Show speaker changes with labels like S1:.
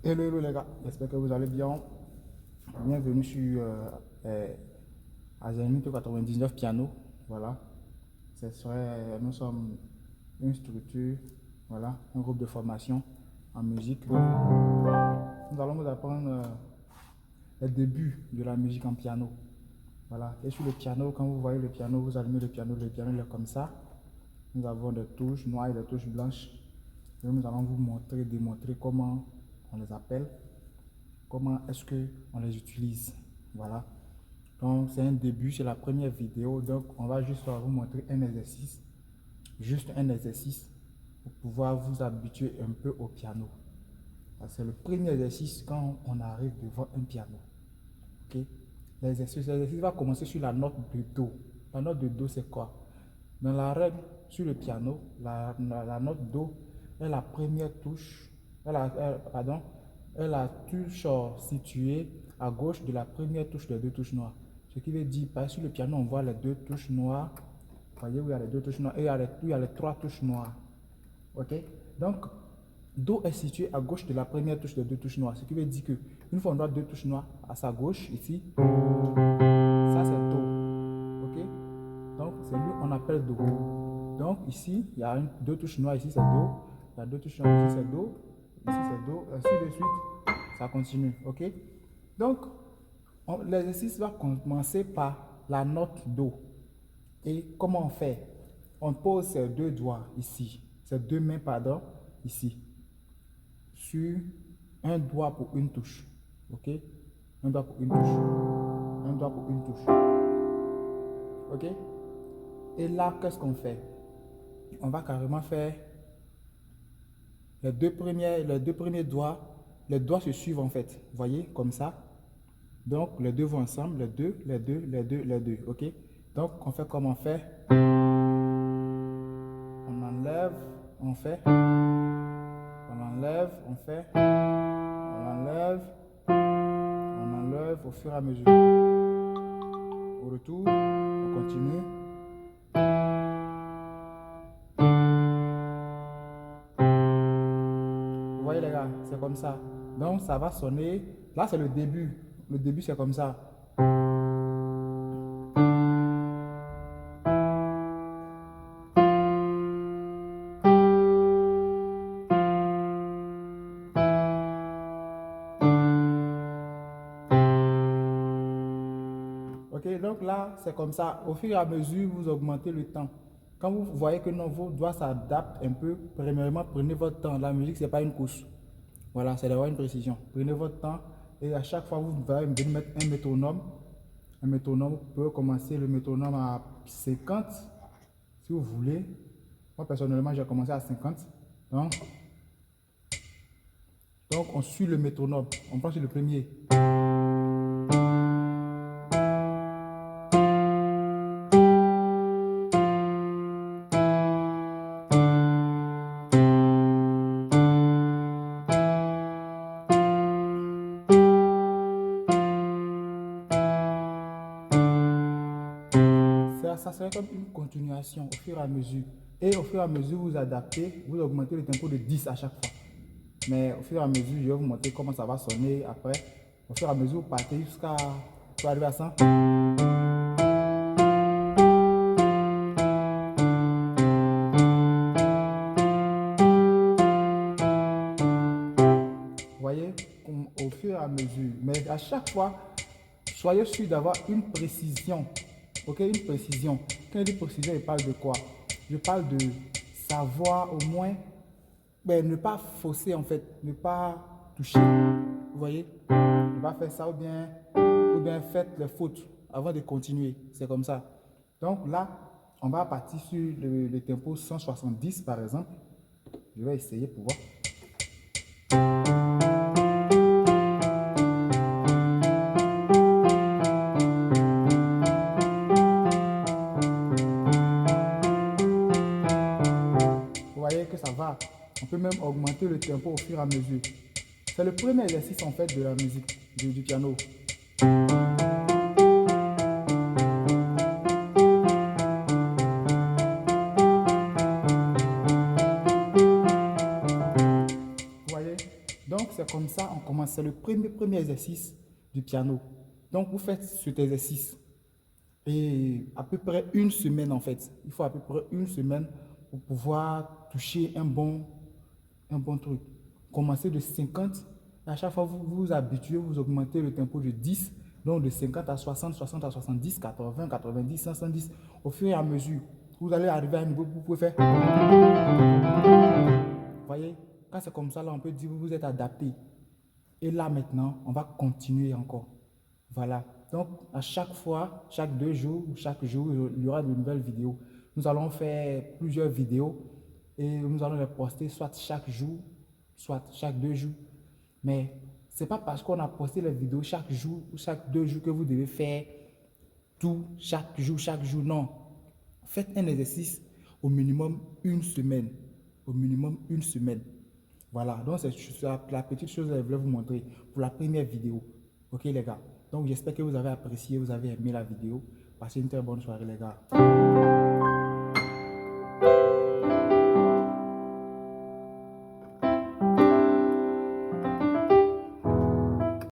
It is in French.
S1: Hello, hello les gars, j'espère que vous allez bien. Bienvenue sur Azenito 99 Piano. Voilà, nous sommes une structure, voilà, un groupe de formation en musique. Donc, nous allons vous apprendre les débuts de la musique en piano. Voilà, et sur le piano, quand vous voyez le piano, vous allumez le piano il est comme ça. Nous avons des touches noires et des touches blanches. Et nous allons vous montrer, démontrer comment on les appelle, comment est-ce qu'on les utilise. Voilà. Donc, c'est un début, c'est la première vidéo. Donc, on va juste vous montrer un exercice, juste un exercice pour pouvoir vous habituer un peu au piano. C'est le premier exercice quand on arrive devant un piano. Ok? L'exercice va commencer sur la note de Do. La note de Do, c'est quoi? Dans la règle, sur le piano, la note Do est la première touche, pardon, est la touche située à gauche de la première touche des deux touches noires. Ce qui veut dire, par sur le piano, on voit les deux touches noires. Vous voyez où il y a les deux touches noires et il y a les trois touches noires. Ok? Donc, Do est situé à gauche de la première touche des deux touches noires. Ce qui veut dire que une fois on a deux touches noires à sa gauche, ici, ça c'est Do. Ok? Donc, c'est lui qu'on appelle Do. Donc, ici, il y a deux touches noires, ici c'est Do. Il y a deux touches noires, ici c'est Do. Ici c'est Do, ainsi de suite. Ça continue. Ok? Donc, l'exercice va commencer par la note Do. Et comment on fait? On pose ses deux doigts ici, ses deux mains, pardon, ici, sur un doigt pour une touche. Ok? Un doigt pour une touche. Un doigt pour une touche. Ok? Et là, qu'est-ce qu'on fait? On va carrément faire les deux premiers doigts. Les doigts se suivent en fait. Vous voyez, comme ça. Donc, les deux vont ensemble. Les deux, les deux, les deux, les deux. Ok? Donc, on fait comme on fait. On enlève, on fait. On enlève, on fait. On enlève. On enlève au fur et à mesure. Au retour, on continue. Vous voyez les gars, c'est comme ça. Donc ça va sonner. Là c'est le début. Le début c'est comme ça. Ok, donc là c'est comme ça. Au fur et à mesure, vous augmentez le temps. Quand vous voyez que non, vos doigts s'adaptent un peu, premièrement, prenez votre temps. La musique, c'est pas une course. Voilà, c'est d'avoir une précision. Prenez votre temps et à chaque fois, vous allez mettre un métronome. Un métronome, vous pouvez commencer le métronome à 50 si vous voulez. Moi, personnellement, j'ai commencé à 50. Donc, on suit le métronome. On prend sur le premier. Ça serait comme une continuation au fur et à mesure. Et au fur et à mesure, vous adaptez, vous augmentez le tempo de 10 à chaque fois. Mais au fur et à mesure, je vais vous montrer comment ça va sonner après. Au fur et à mesure, vous partez jusqu'à arriver à 100. Vous voyez, au fur et à mesure. Mais à chaque fois, soyez sûr d'avoir une précision. Ok, une précision. Quand je dis précision, je parle de quoi? Je parle de savoir au moins, ne pas fausser en fait, ne pas toucher. Vous voyez? Ne pas faire ça ou bien faites les fautes avant de continuer. C'est comme ça. Donc là, on va partir sur le tempo 170 par exemple. Je vais essayer pour voir. Vous voyez que ça va. On peut même augmenter le tempo au fur et à mesure. C'est le premier exercice en fait de la musique, du piano. Vous voyez? Donc c'est comme ça, on commence. C'est le premier exercice du piano. Donc, vous faites cet exercice. Et à peu près une semaine, en fait. Il faut à peu près une semaine pour pouvoir toucher un bon truc. Commencez de 50. Et à chaque fois, vous vous habituez, vous augmentez le tempo de 10. Donc, de 50 à 60, 60 à 70, 80, 90, 110. Au fur et à mesure, vous allez arriver à un niveau où vous pouvez faire. Vous voyez, quand c'est comme ça, là, on peut dire que vous êtes adapté. Et là, maintenant, on va continuer encore. Voilà. Donc, à chaque fois, chaque 2 jours, chaque jour, il y aura de nouvelles vidéos. Nous allons faire plusieurs vidéos et nous allons les poster soit chaque jour, soit chaque 2 jours. Mais ce n'est pas parce qu'on a posté les vidéos chaque jour ou chaque 2 jours que vous devez faire tout chaque jour. Non. Faites un exercice au minimum une semaine. Au minimum une semaine. Voilà, donc c'est la petite chose que je voulais vous montrer pour la première vidéo. Ok les gars, donc j'espère que vous avez apprécié, vous avez aimé la vidéo. Passez une très bonne soirée les gars.